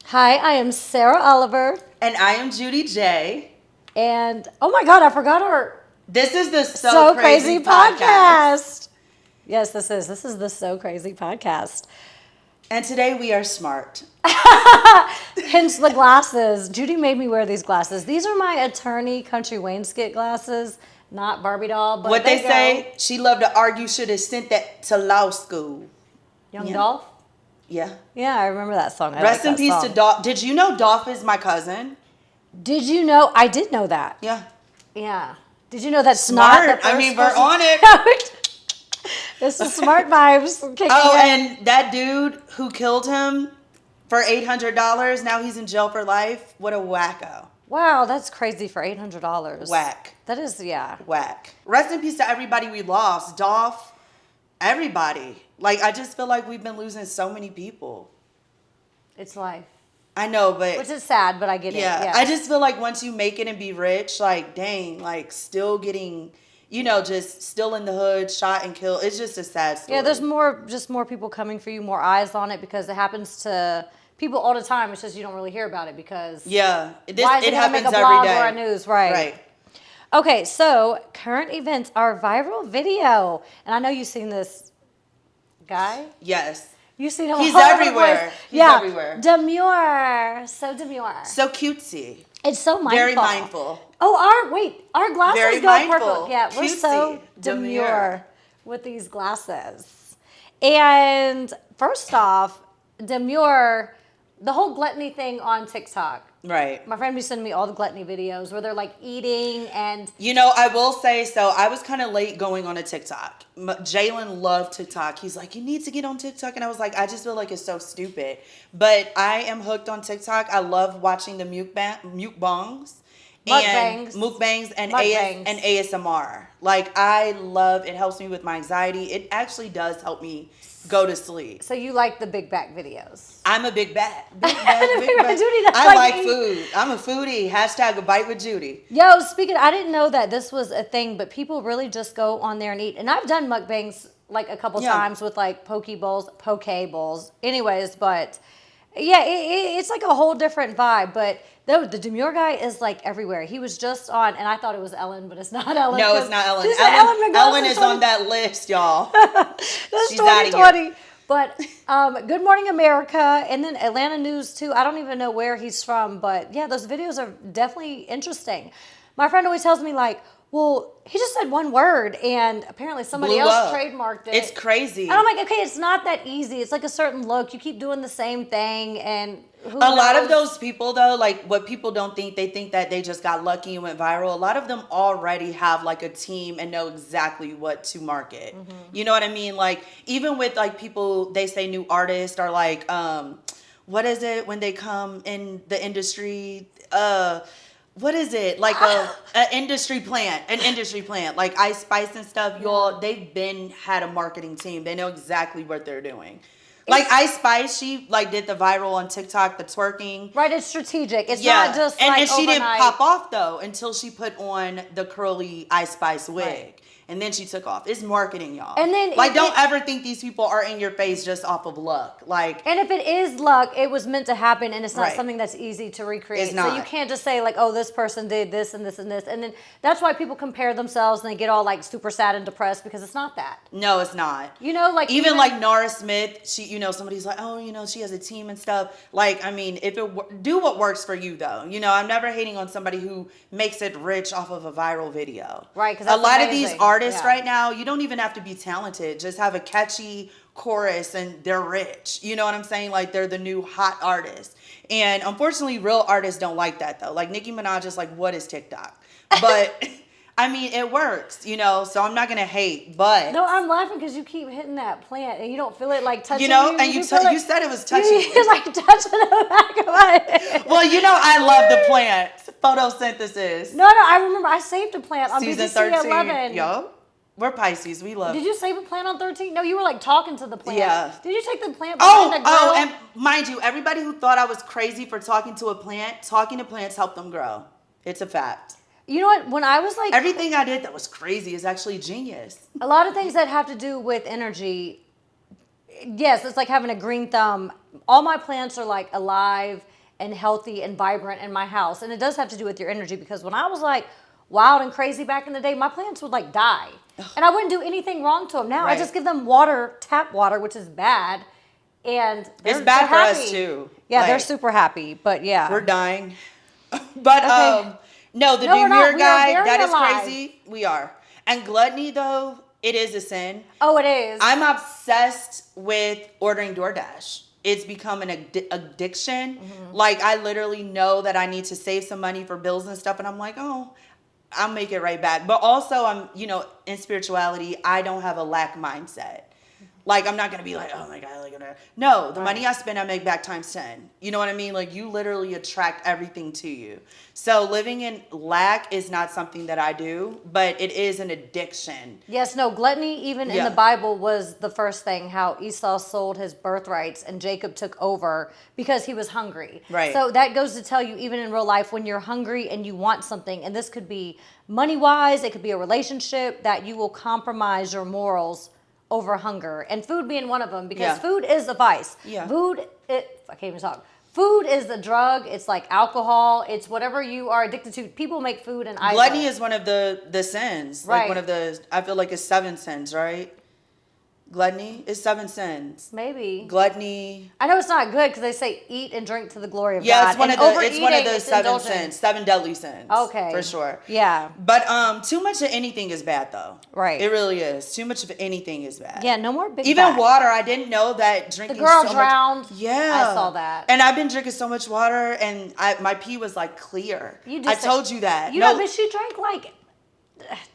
Hi, I am Sarah Oliver. And I am Judy J. And oh my God, I forgot our This is the So Crazy podcast. Yes, this is the So Crazy podcast. And today we are smart. Hence the glasses. Judy made me wear these glasses. These are my attorney country wainscot glasses, not Barbie doll. But What they say, she loved to argue, should have sent that to law school. Young Dolph? Yeah. Yeah, I remember that song. Rest in peace to Dolph. Did you know Dolph is my cousin? Did you know? I did know that. Yeah. Yeah. Did you know that Smart. I mean, we're on it. This is smart vibes. And that dude who killed him for $800, now he's in jail for life. What a wacko. Wow, that's crazy for $800. Whack. That is, yeah. Whack. Rest in peace to everybody we lost. Dolph, everybody. Like, I just feel like we've been losing so many people. It's life. I know, but... Which is sad, but I get it. Yeah, I just feel like once you make it and be rich, like, dang, like, still getting... just still in the hood, shot and killed. It's just a sad story. Yeah, there's more people coming for you, more eyes on it because it happens to people all the time. It's just you don't really hear about it because it why is it happens make a every blog day. or a news, right? Okay, so current events are viral video, and I know you've seen this guy. Yes. You seen him. He's everywhere. He's everywhere. Demure, so demure, so cutesy. It's so mindful. Very mindful. Oh, our glasses Very go mindful. perfect. Yeah, we're Cutesy. so demure with these glasses. And first off, demure, the whole gluttony thing on TikTok. Right. My friend be sending me all the gluttony videos where they're like eating and... I will say, so I was kind of late going on a TikTok. Jalen loved TikTok. He's like, you need to get on TikTok. And I was like, I just feel like it's so stupid. But I am hooked on TikTok. I love watching the mukbangs. Mukbangs and ASMR. Like, I love, it helps me with my anxiety. It actually does help me go to sleep. So you like the big back videos? I'm a big back. Judy, I like food. I'm a foodie. Hashtag a bite with Judy. Yo, I didn't know that this was a thing, but people really just go on there and eat. And I've done mukbangs like a couple times with like poke bowls. Anyways, but yeah, it's like a whole different vibe. But the demure guy is like everywhere. He was just on, and I thought it was Ellen, but it's not Ellen. No, it's not Ellen. Ellen is on that list, y'all. That's She's out of 2020. here. But Good Morning America, and then Atlanta News too. I don't even know where he's from, but yeah, those videos are definitely interesting. My friend always tells me like, well, he just said one word, and apparently somebody else trademarked it. It's crazy. And I'm like, okay, it's not that easy. It's like a certain look. You keep doing the same thing, and a lot of those people, though, like what people don't think, they think that they just got lucky and went viral. A lot of them already have like a team and know exactly what to market. Mm-hmm. You know what I mean? Like even with like people, they say new artists are like, what is it when they come in the industry? What is it? Like an industry plant, like Ice Spice and stuff. They've had a marketing team. They know exactly what they're doing. Like Ice Spice, she like did the viral on TikTok, the twerking. Right, it's strategic. It's not just like and she overnight. didn't pop off though until she put on the curly Ice Spice wig. Right. And then she took off. It's marketing, y'all. And then don't ever think these people are in your face just off of luck. And if it is luck, it was meant to happen, and it's not something that's easy to recreate. It's not. So you can't just say like, oh, this person did this and this and this, and then that's why people compare themselves and they get all like super sad and depressed because it's not that. No, it's not. Like even like Nora Smith, she, somebody's like, oh, she has a team and stuff. Like, I mean, do what works for you though. I'm never hating on somebody who makes it rich off of a viral video. Right, because a lot of these artists right now, you don't even have to be talented. Just have a catchy chorus and they're rich. You know what I'm saying? Like they're the new hot artist. And unfortunately, real artists don't like that though. Like Nicki Minaj is like, what is TikTok? But I mean, it works, so I'm not going to hate, but. No, I'm laughing because you keep hitting that plant and you don't feel it like touching and you said it was touching. It's like touching the back of my head. Well, I love the plant. Photosynthesis. No, I remember I saved a plant on Season BBC 13. 11. Yo, we're Pisces. We love. Did you save a plant on 13? No, you were like talking to the plant. Yeah. Did you take the plant behind the grill? Oh, and mind you, everybody who thought I was crazy for talking to a plant, talking to plants help them grow. It's a fact. You know what? When I was like... Everything I did that was crazy is actually genius. A lot of things that have to do with energy, yes, it's like having a green thumb. All my plants are like alive and healthy and vibrant in my house. And it does have to do with your energy, because when I was like wild and crazy back in the day, my plants would like die. And I wouldn't do anything wrong to them. Now I just give them water, tap water, which is bad. And it's bad for us too. Yeah, they're super happy. But yeah. We're dying. But no, the No, we're not. demure We are guy, very that is alive. crazy. We are. And gluttony though, it is a sin. Oh, it is. I'm obsessed with ordering DoorDash. It's become an addiction. Like, I literally know that I need to save some money for bills and stuff, and I'm like, oh, I'll make it right back. But also, I'm, in spirituality, I don't have a lack mindset. Like, I'm not going to be like, oh my God, like, no, the money I spend, I make back times 10. You know what I mean? Like, you literally attract everything to you. So living in lack is not something that I do, but it is an addiction. Yes, no, gluttony even in the Bible was the first thing, how Esau sold his birthrights and Jacob took over because he was hungry. Right. So that goes to tell you, even in real life, when you're hungry and you want something, and this could be money-wise, it could be a relationship, that you will compromise your morals over hunger, and food being one of them, because food is a vice. Yeah. I can't even talk. Food is the drug. It's like alcohol. It's whatever you are addicted to. People make food and gluttony is one of the sins. Right. Like one of the, I feel like it's 7 sins, right? Gluttony is 7 sins. Maybe. Gluttony. I know it's not good because they say eat and drink to the glory of God. Yeah, it's one of the it's 7 indulgent. sins, 7 deadly sins. Okay. For sure. Yeah. But too much of anything is bad though. Right. It really is. Too much of anything is bad. Yeah, no more big Even back. water, I didn't know that drinking The girl so drowned. much. Yeah. I saw that. And I've been drinking so much water, and my pee was like clear. I told you that. You know, but she drank like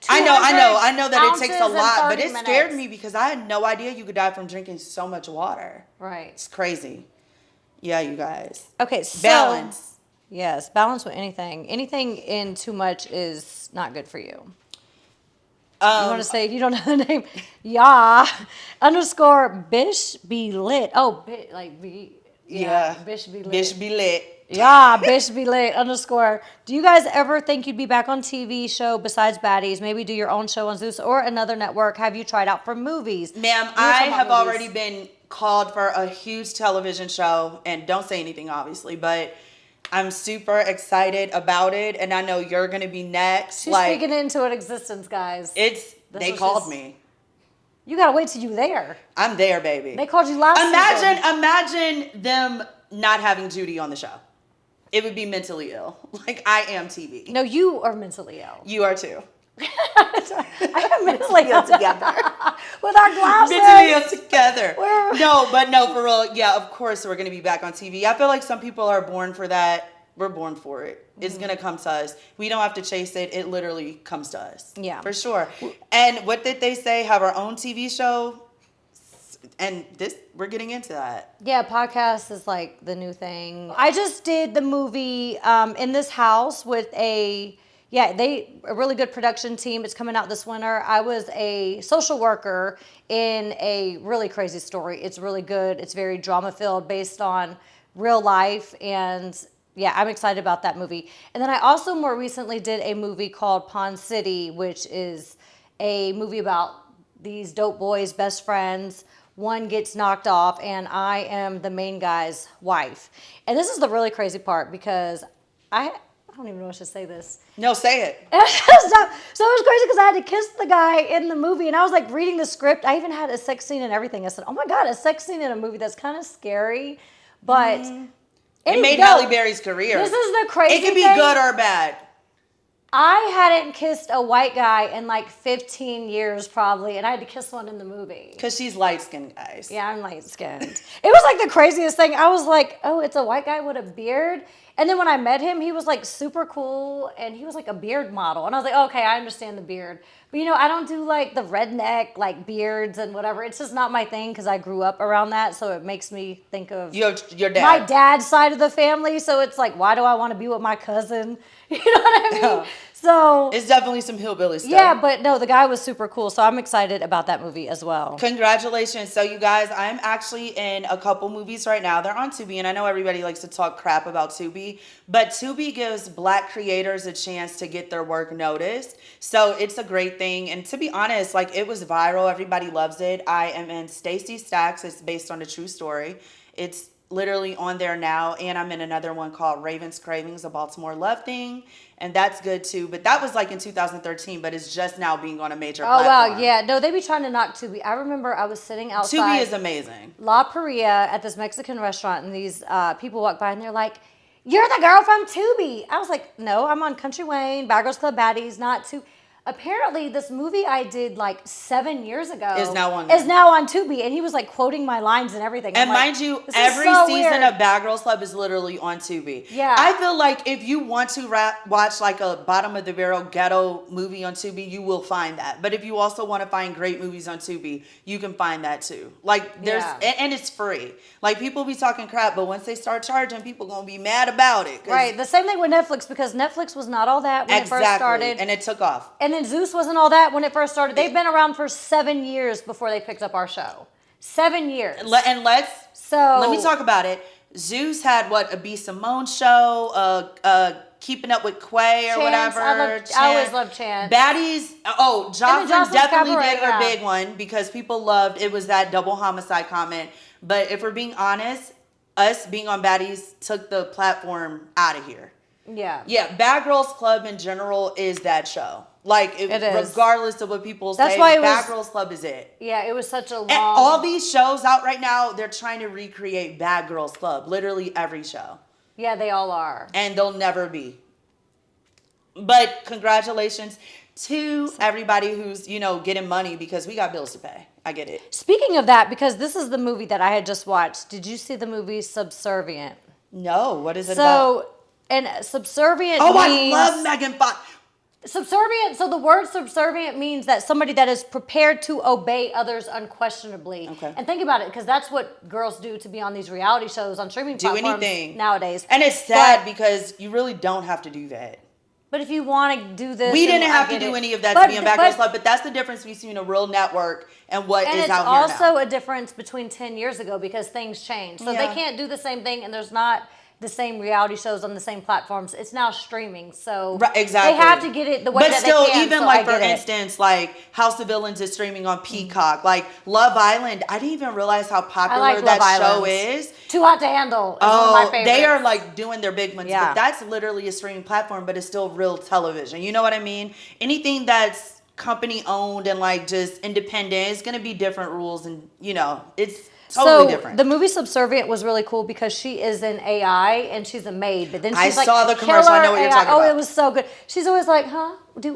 I know that it takes a lot, but it 30 scared minutes. me because I had no idea you could die from drinking so much water. Right. It's crazy. Yeah, you guys. Okay, so balance. Yes, balance with anything. Anything in too much is not good for you. You want to say, if you don't know the name, _ Bish be lit. Oh, like be. Yeah. Bish be lit. Bish be lit. Yeah, Bish be lit _ Do you guys ever think you'd be back on TV show besides Baddies? Maybe do your own show on Zeus or another network. Have you tried out for movies? Ma'am, I have already been called for a huge television show, and don't say anything, obviously, but I'm super excited about it, and I know you're going to be next. She's speaking it into an existence, guys. They called me. You got to wait till you're there. I'm there, baby. They called you last season. Imagine them not having Judy on the show. It would be mentally ill. Like, I am TV. No, you are mentally ill. You are too. I am mentally ill together. With our glasses. Mentally ill together. No, for real. Yeah, of course we're going to be back on TV. I feel like some people are born for that. We're born for it. It's going to come to us. We don't have to chase it. It literally comes to us. Yeah. For sure. And what did they say? Have our own TV show? And we're getting into that. Yeah, podcast is like the new thing. I just did the movie In This House with a really good production team. It's coming out this winter. I was a social worker in a really crazy story. It's really good. It's very drama filled, based on real life, and yeah, I'm excited about that movie. And then I also more recently did a movie called Pond City, which is a movie about these dope boys, best friends. One gets knocked off, and I am the main guy's wife. And this is the really crazy part, because I don't even know if I should say this. No, say it. So it was crazy because I had to kiss the guy in the movie, and I was like reading the script. I even had a sex scene and everything. I said, oh my God, a sex scene in a movie, that's kind of scary. But it made Halle Berry's career. This is the crazy thing. It could be good or bad. I hadn't kissed a white guy in like 15 years probably, and I had to kiss one in the movie. Because she's light-skinned, guys. Yeah, I'm light-skinned. It was like the craziest thing. I was like, oh, it's a white guy with a beard. And then when I met him, he was like super cool, and he was like a beard model. And I was like, okay, I understand the beard. But I don't do like the redneck like beards and whatever. It's just not my thing because I grew up around that. So it makes me think of your dad. My dad's side of the family. So it's like, why do I want to be with my cousin? You know what I mean? So it's definitely some hillbilly stuff. Yeah, but no, the guy was super cool. So I'm excited about that movie as well. Congratulations. So you guys, I'm actually in a couple movies right now. They're on Tubi, and I know everybody likes to talk crap about Tubi, but Tubi gives Black creators a chance to get their work noticed. So it's a great thing. And to be honest, like, it was viral. Everybody loves it. I am in Stacey Stacks. It's based on a true story. It's literally on there now, and I'm in another one called Raven's Cravings, a Baltimore Love thing, and that's good too. But that was like in 2013, but it's just now being on a major Oh platform. wow, yeah. No, they be trying to knock Tubi. I remember I was sitting outside. Tubi is amazing. La Paria at this Mexican restaurant, and these people walk by and they're like, "You're the girl from Tubi." I was like, "No, I'm on Country Wayne, Bad Girls Club Baddies, not Tubi." Apparently, this movie I did like 7 years ago Is now on Tubi, and he was like quoting my lines and everything. And I'm mind like, you, this is every so season weird. of Bad Girls Club is literally on Tubi. Yeah. I feel like if you want to watch like a bottom of the barrel ghetto movie on Tubi, you will find that. But if you also want to find great movies on Tubi, you can find that too. Like there's, and it's free. Like people be talking crap, but once they start charging, people gonna be mad about it. Right. The same thing with Netflix, because Netflix was not all that when it first started. And it took off. And then Zeus wasn't all that when it first started. They've been around for 7 years before they picked up our show. 7 years. And let me talk about it. Zeus had a B. Simone show, Keeping Up with Quay or Chance, whatever. I always loved Chance. Baddies. Oh, Jocelyn definitely Cabaret, did her big one because people loved it. Was that double homicide comment? But if we're being honest, us being on Baddies took the platform out of here. Yeah. Yeah, Bad Girls Club in general is that show. Like, it is. Regardless of what people That's say, why Bad Girls Club is it. Yeah, it was such a long... And all these shows out right now, they're trying to recreate Bad Girls Club. Literally every show. Yeah, they all are. And they'll never be. But congratulations to everybody who's, getting money because we got bills to pay. I get it. Speaking of that, because this is the movie that I had just watched. Did you see the movie Subservient? No, what is it about? And subservient means... I love Megan Fox. Subservient, so the word subservient means that somebody that is prepared to obey others unquestionably. Okay. And think about it, because that's what girls do to be on these reality shows on streaming platforms nowadays. And it's sad because you really don't have to do that. But if you want to do this... We didn't have to do any of that to be on Bad Girls Club, but that's the difference between a real network and what is out here now. And it's also a difference between 10 years ago because things change. So they can't do the same thing, and there's not the same reality shows on the same platforms. It's now streaming, so exactly. They have to get it the way that they can. But still, even like for instance, like House of Villains is streaming on Peacock. Like Love Island, I didn't even realize how popular that show is. Too Hot to Handle is one of my favorites. They are like doing their big ones, but that's literally a streaming platform, but it's still real television. You know what I mean? Anything that's company owned and like just independent, it's gonna be different rules, and it's totally different. The movie Subservient was really cool because she is an AI and she's a maid, but then she's I saw the commercial. I know what you're talking about. Oh, it was so good. She's always like, "Huh?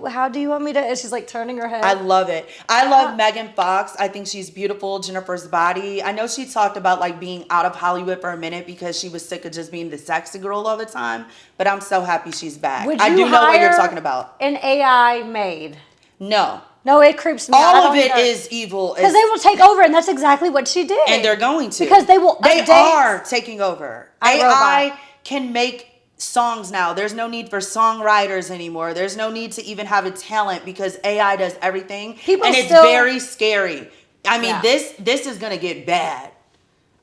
How do you want me to?" And she's like turning her head. I love it. I love Megan Fox. I think she's beautiful. Jennifer's Body. I know she talked about like being out of Hollywood for a minute because she was sick of just being the sexy girl all the time. But I'm so happy she's back. I do know what you're talking about. An AI maid? No. No, it creeps me out. All of it is evil. Because they will take over, and that's exactly what she did. And they're going to. Because they will They are taking over. AI Robot. can make songs now. There's no need for songwriters anymore. There's no need to even have a talent because AI does everything. It's very scary. I mean, this is going to get bad.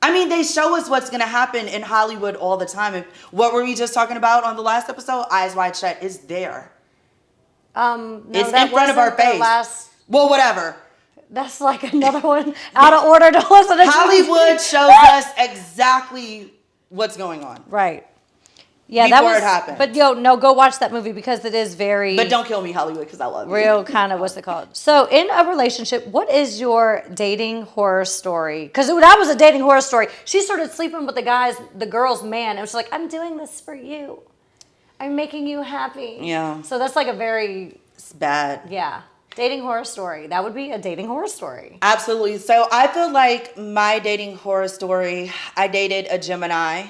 I mean, they show us what's going to happen in Hollywood all the time. What were we just talking about on the last episode? Eyes Wide Shut is there. No, it's in front of our face. Well, whatever. That's like another one out of order to listen to. Hollywood shows us exactly what's going on. Right. Yeah, before it happened. But go watch that movie because it is very. But don't kill me, Hollywood, because I love you. Real kind of what's it called? So, in a relationship, what is your dating horror story? Because that was a dating horror story. She started sleeping with the girl's man, and she's like, "I'm doing this for you. I'm making you happy." Yeah. So that's like a very... It's bad. Yeah. Dating horror story. That would be a dating horror story. Absolutely. So I feel like my dating horror story, I dated a Gemini.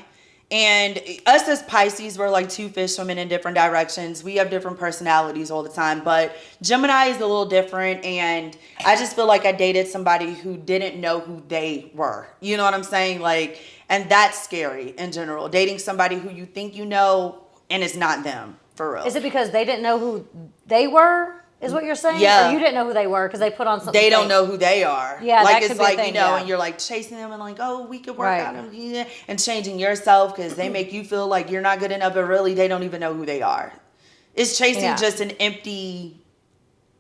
And us as Pisces, we're like two fish swimming in different directions. We have different personalities all the time. But Gemini is a little different. And I just feel like I dated somebody who didn't know who they were. You know what I'm saying? Like, and that's scary in general. Dating somebody who you think you know and it's not them, for real. Is it because they didn't know who they were, is what you're saying? Yeah. Or you didn't know who they were because they put on something They don't know who they are. Yeah, like that it's could be like, a thing, and you're like chasing them and like, oh, we could work out and changing yourself because they make you feel like you're not good enough, but really they don't even know who they are. It's chasing just an empty,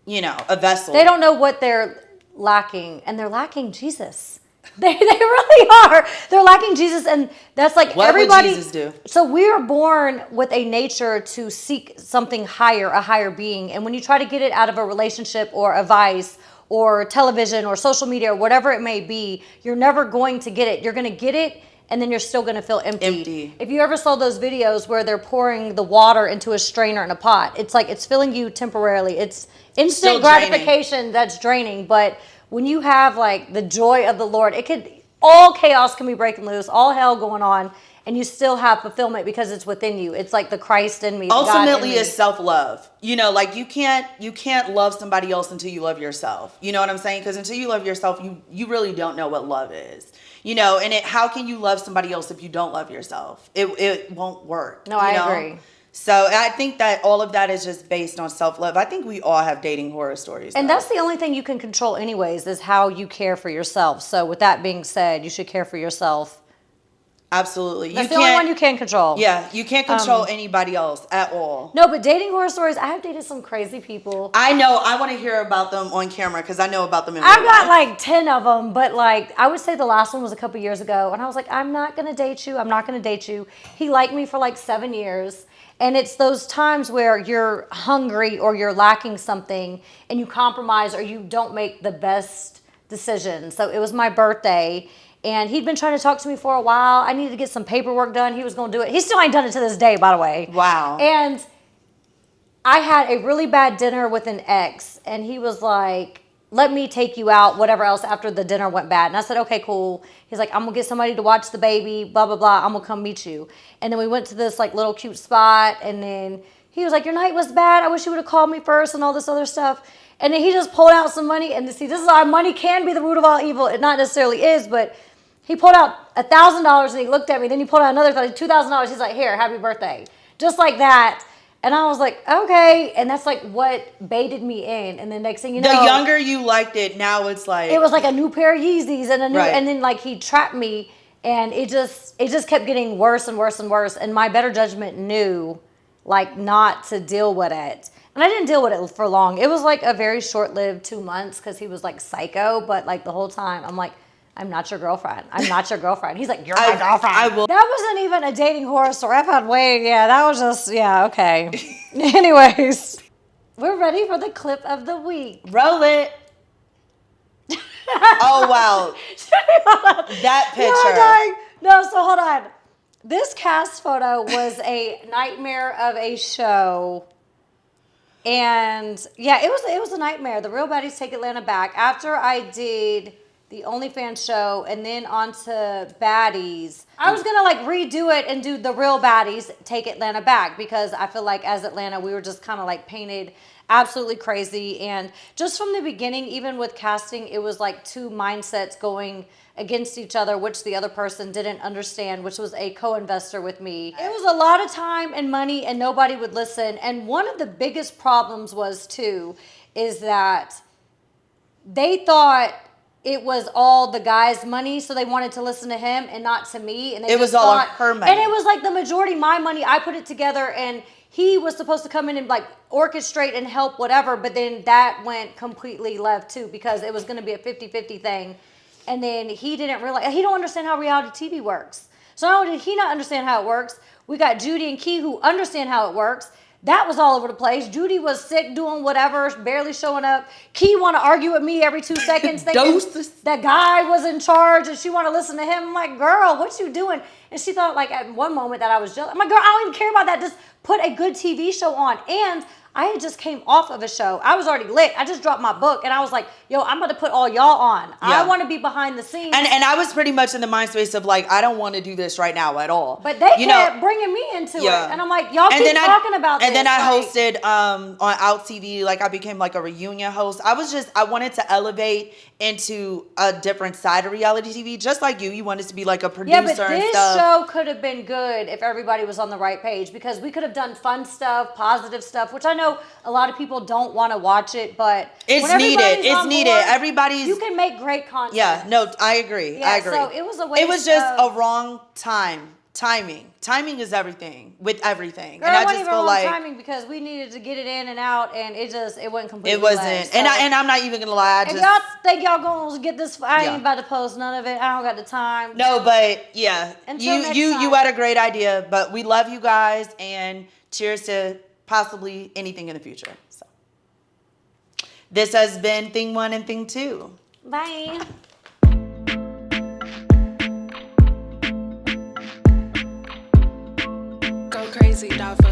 a vessel. They don't know what they're lacking, and they're lacking Jesus. They really are. They're lacking Jesus, and that's like What everybody. would Jesus do? So we are born with a nature to seek something higher, a higher being, and when you try to get it out of a relationship or a vice or television or social media or whatever it may be, you're never going to get it. You're going to get it, and then you're still going to feel empty. If you ever saw those videos where they're pouring the water into a strainer in a pot, it's like it's filling you temporarily. It's instant gratification that's draining, but when you have like the joy of the Lord, all chaos can be breaking loose, all hell going on, and you still have fulfillment because it's within you. It's like the Christ in me. Ultimately, it's self-love. You know, like you can't love somebody else until you love yourself. You know what I'm saying? Because until you love yourself, you really don't know what love is. You know, and how can you love somebody else if you don't love yourself? It won't work. No, I agree. So I think that all of that is just based on self-love. I think we all have dating horror stories. And that's the only thing you can control anyways, is how you care for yourself. So with that being said, you should care for yourself. Absolutely. That's the only one you can control. Yeah, you can't control anybody else at all. No, but dating horror stories, I have dated some crazy people. I know. I want to hear about them on camera because I know about them in I've got like 10 of them, but like I would say the last one was a couple years ago, and I was like, I'm not going to date you. I'm not going to date you. He liked me for like 7 years. And it's those times where you're hungry or you're lacking something and you compromise or you don't make the best decision. So it was my birthday and he'd been trying to talk to me for a while. I needed to get some paperwork done. He was going to do it. He still ain't done it to this day, by the way. Wow. And I had a really bad dinner with an ex and he was like, let me take you out, whatever else, after the dinner went bad. And I said, okay, cool. He's like, I'm going to get somebody to watch the baby, blah, blah, blah. I'm going to come meet you. And then we went to this like little cute spot. And then he was like, your night was bad. I wish you would have called me first and all this other stuff. And then he just pulled out some money. And see, this is how money can be the root of all evil. It not necessarily is, but he pulled out $1,000 and he looked at me. Then he pulled out another $2,000. He's like, here, happy birthday. Just like that. And I was like, okay. And that's like what baited me in. And the next thing you know, the younger you liked it, now it's like it was like a new pair of Yeezys and a new, and then like he trapped me, and it just kept getting worse and worse and worse. And my better judgment knew like not to deal with it. And I didn't deal with it for long. It was like a very short-lived 2 months because he was like psycho. But like the whole time, I'm like, I'm not your girlfriend. I'm not your girlfriend. He's like, you're my girlfriend. I will. That wasn't even a dating horror story. I've had that was just, okay. Anyways, we're ready for the clip of the week. Roll it. Oh, wow. That picture. No, so hold on. This cast photo was a nightmare of a show. And yeah, it was a nightmare. The Real Baddies Take Atlanta Back. After I did the OnlyFans show and then on to Baddies, I was gonna like redo it and do the Real Baddies Take Atlanta Back, because I feel like as Atlanta we were just kind of like painted absolutely crazy. And just from the beginning, even with casting, it was like two mindsets going against each other, which the other person didn't understand, which was a co-investor with me. It was a lot of time and money and nobody would listen. And one of the biggest problems was too, is that they thought it was all the guy's money, so they wanted to listen to him and not to me. And it was all her money. And it was like the majority my money. I put it together, and he was supposed to come in and like orchestrate and help whatever, but then that went completely left too, because it was going to be a 50-50 thing. And then he didn't realize, he don't understand how reality TV works. So not only did he not understand how it works, we got Judy and Key who understand how it works. That was all over the place. Judy was sick, doing whatever, barely showing up. Key want to argue with me every 2 seconds, thinking that guy was in charge, and she want to listen to him. I'm like, girl, what you doing? And she thought, like, at one moment that I was jealous. I'm like, girl, I don't even care about that. Just put a good TV show on. And I had just came off of a show. I was already lit. I just dropped my book, and I was like, yo, I'm about to put all y'all on. Yeah. I want to be behind the scenes. And I was pretty much in the mind space of like, I don't want to do this right now at all. But they kept bringing me into it. And I'm like, y'all keep talking about this. And then I hosted on Out TV. Like, I became like a reunion host. I wanted to elevate into a different side of reality TV. Just like you wanted to be like a producer and stuff. Yeah, but this show could have been good if everybody was on the right page, because we could have done fun stuff, positive stuff, which I know a lot of people don't want to watch it, but it's needed. It's needed. Everybody's. You can make great content. Yeah, no, I agree. Yeah, I agree. So it was a waste. It was just a wrong time Timing is everything with everything. Girl, And I it just wasn't even feel wrong like timing because we needed to get it in and out, and it wasn't completely. it wasn't. led, so. And I'm not even gonna lie. I If just y'all think y'all gonna get this, I Yeah. ain't about to post none of it. I don't got the time. no, but yeah, Until next you time. had a great idea, but we love you guys, and cheers to possibly anything in the future. So this has been Thing 1 and Thing 2. Bye. Go crazy, Dava.